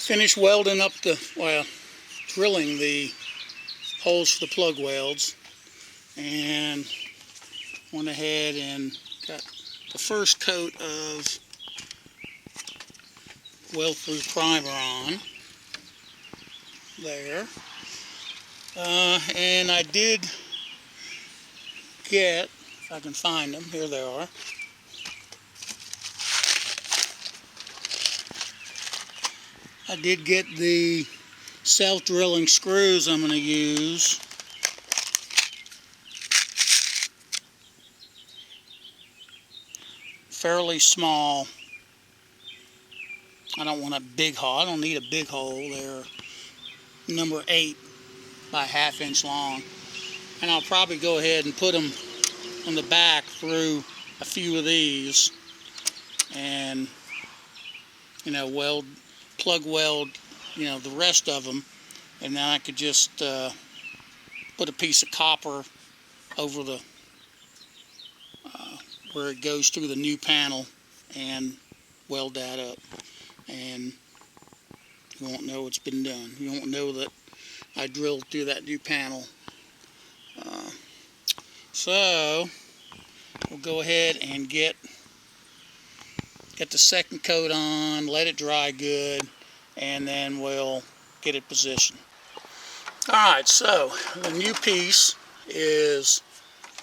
finished welding up drilling the holes for the plug welds, and went ahead and got the first coat of weld-through primer on there. And I did get, if I can find them, here they are. I did get the self-drilling screws I'm going to use. Fairly small. I don't want a big hole. I don't need a big hole. They're number 8 by ½ inch long. And I'll probably go ahead and put them on the back through a few of these and, plug weld, the rest of them, and then I could just put a piece of copper over the where it goes through the new panel and weld that up, and you won't know it's been done. You won't know that I drilled through that new panel. So we'll go ahead and get the second coat on, let it dry good, and then we'll get it positioned. Alright, so the new piece is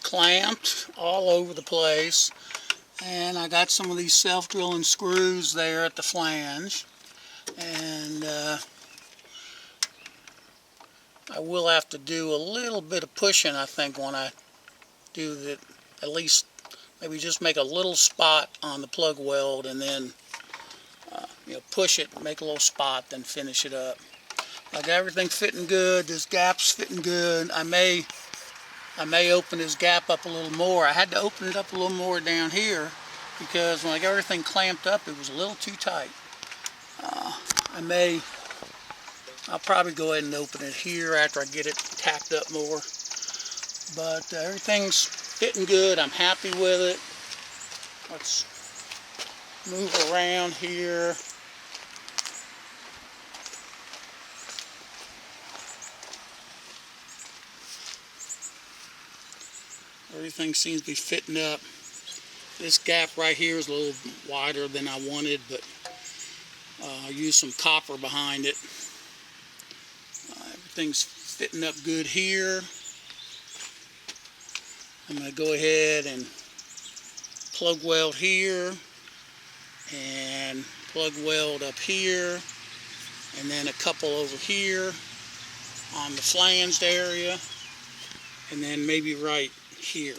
clamped all over the place, and I got some of these self-drilling screws there at the flange, and I will have to do a little bit of pushing, I think, when I do that. At least maybe just make a little spot on the plug weld, and then push it, make a little spot, then finish it up. I got everything fitting good. This gap's fitting good. I may open this gap up a little more. I had to open it up a little more down here because when I got everything clamped up, it was a little too tight. I'll probably go ahead and open it here after I get it tacked up more. But everything's fitting good. I'm happy with it. Let's move around here. Everything seems to be fitting up. This gap right here is a little wider than I wanted, but I used some copper behind it. Everything's fitting up good here. I'm going to go ahead and plug weld here and plug weld up here, and then a couple over here on the flanged area, and then maybe right here,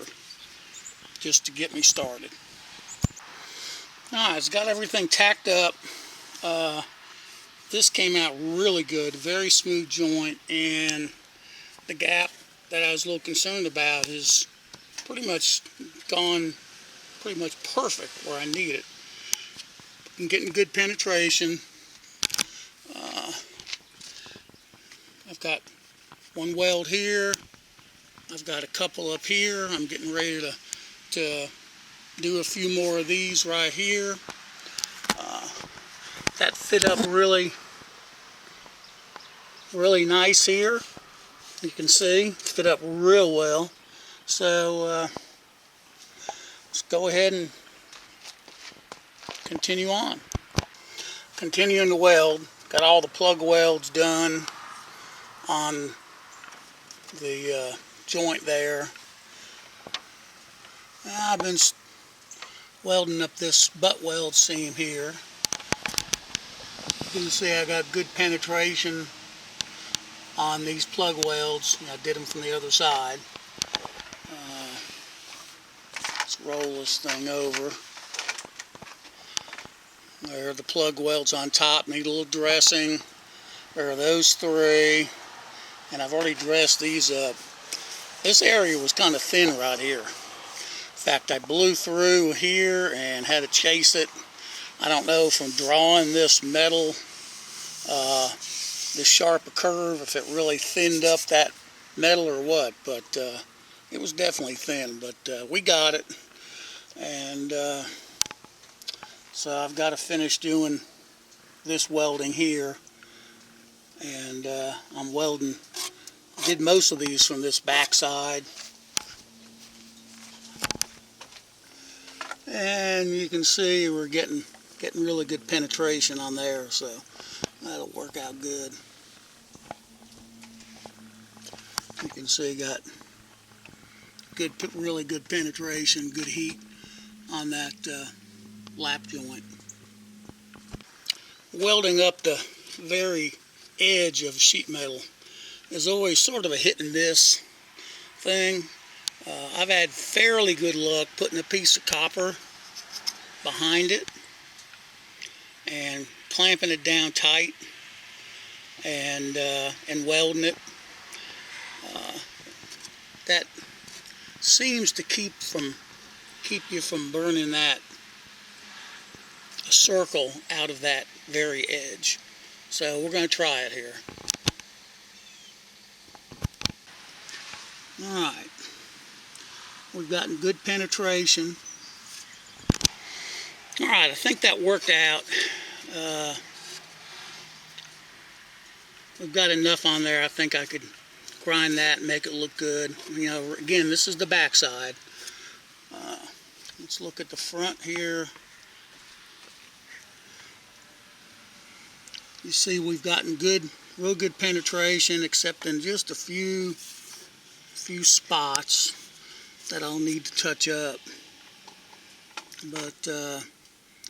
just to get me started. Alright, it's got everything tacked up. This came out really good, very smooth joint, and the gap that I was a little concerned about is pretty much gone pretty much perfect where I need it. I'm getting good penetration. I've got one weld here. I've got a couple up here. I'm getting ready to do a few more of these right here. That fit up really nice here. You can see, fit up real well. So let's go ahead and continue on. Continuing to weld. Got all the plug welds done on the joint there. I've been welding up this butt weld seam here. You can see I got good penetration on these plug welds. I did them from the other side. Let's roll this thing over. There are the plug welds on top, need a little dressing. There are those 3, and I've already dressed these up. This area was kind of thin right here. In fact, I blew through here and had to chase it. I don't know if I'm drawing this metal, this sharp a curve, if it really thinned up that metal or what, but it was definitely thin, but we got it. And so I've got to finish doing this welding here, and I'm welding. Did most of these from this back side, and you can see we're getting really good penetration on there, so that'll work out good. You can see got really good penetration, good heat on that lap joint. Welding up the very edge of sheet metal is always sort of a hit and miss thing. I've had fairly good luck putting a piece of copper behind it and clamping it down tight and welding it. That seems to keep you from burning that circle out of that very edge. So we're going to try it here. Alright, we've gotten good penetration. Alright, I think that worked out. We've got enough on there. I think I could grind that and make it look good. You know, again, this is the back side. Let's look at the front here. You see we've gotten real good penetration, except in just a few spots that I'll need to touch up. But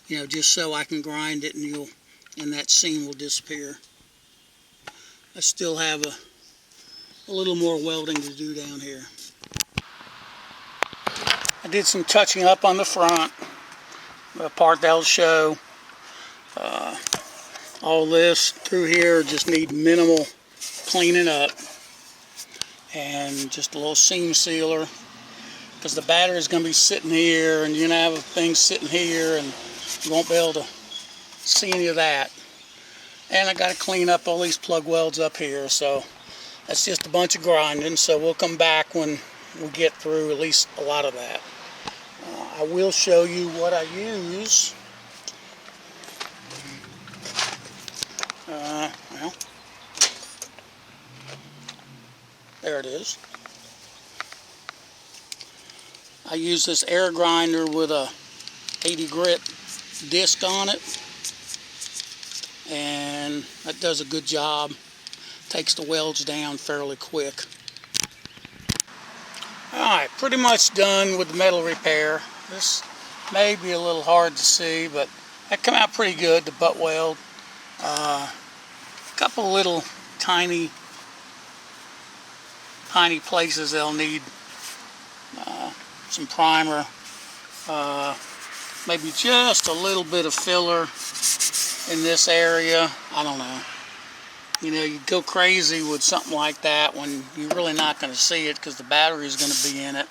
you know, just so I can grind it and that seam will disappear. I still have a little more welding to do down here. I did some touching up on the front, the part that'll show. All this through here just need minimal cleaning up, and just a little seam sealer, because the battery is going to be sitting here and you're going to have things sitting here and you won't be able to see any of that. And I got to clean up all these plug welds up here, so that's just a bunch of grinding. So we'll come back when we get through at least a lot of that. I will show you what I use. Well, there it is. I use this air grinder with a 80 grit disc on it, and that does a good job. Takes the welds down fairly quick. Alright, pretty much done with the metal repair. This may be a little hard to see, but that come out pretty good, the butt weld. A couple little tiny places they'll need some primer, maybe just a little bit of filler in this area. I don't know. You know, you go crazy with something like that when you're really not going to see it because the battery is going to be in it.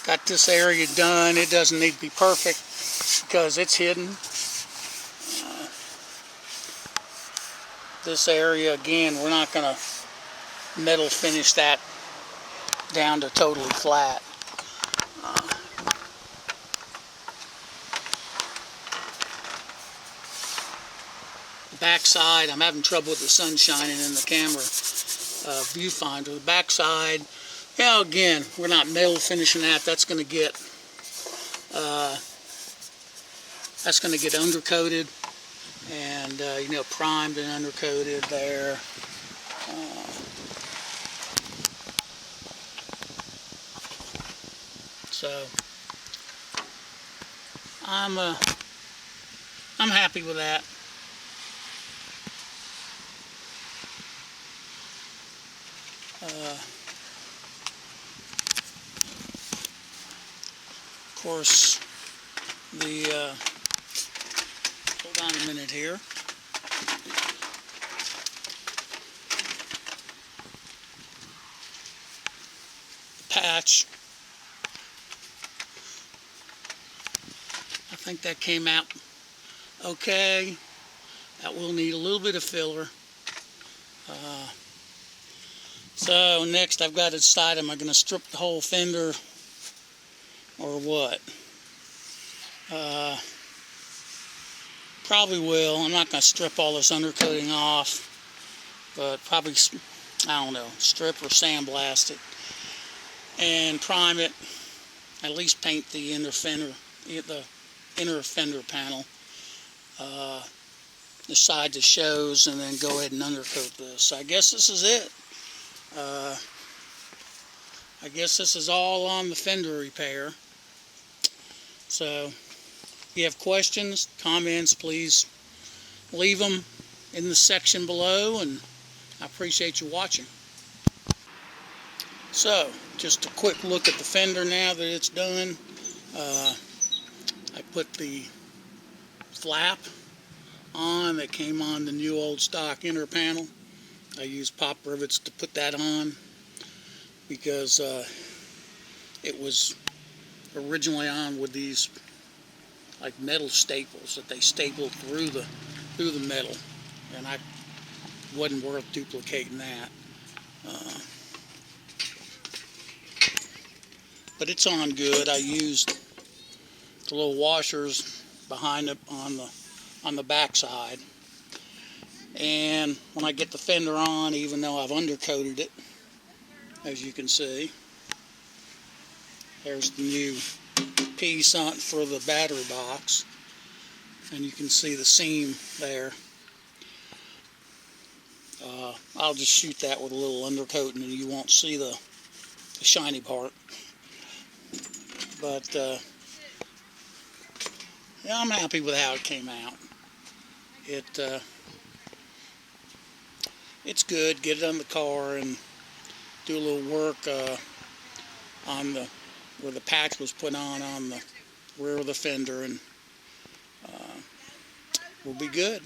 Got this area done. It doesn't need to be perfect because it's hidden. This area, again, we're not going to metal finish that down to totally flat. Back side, I'm having trouble with the sun shining in the camera viewfinder. The back side, you know, again, we're not metal finishing that. That's going to get undercoated and you know, primed and undercoated there. So I'm happy with that. Of course, hold on a minute here. Patch. I think that came out okay. That will need a little bit of filler. So next I've got to decide, am I going to strip the whole fender or what? Probably will. I'm not going to strip all this undercoating off, but probably, I don't know, strip or sandblast it and prime it. At least paint the inner fender panel, the side that shows, and then go ahead and undercoat this. I guess this is it. I guess this is all on the fender repair. So if you have questions, comments, please leave them in the section below, and I appreciate you watching. So just a quick look at the fender now that it's done. I put the flap on that came on the new old stock inner panel. I used pop rivets to put that on because it was originally on with these like metal staples that they stapled through the metal, and I wasn't worth duplicating that. But it's on good. I used the little washers behind it on the back side, and when I get the fender on, even though I've undercoated it, as you can see, there's the new piece on for the battery box, and you can see the seam there. I'll just shoot that with a little undercoating and you won't see the shiny part. But yeah, I'm happy with how it came out. It's good. Get it on the car and do a little work on where the patch was put on the rear of the fender, and we'll be good.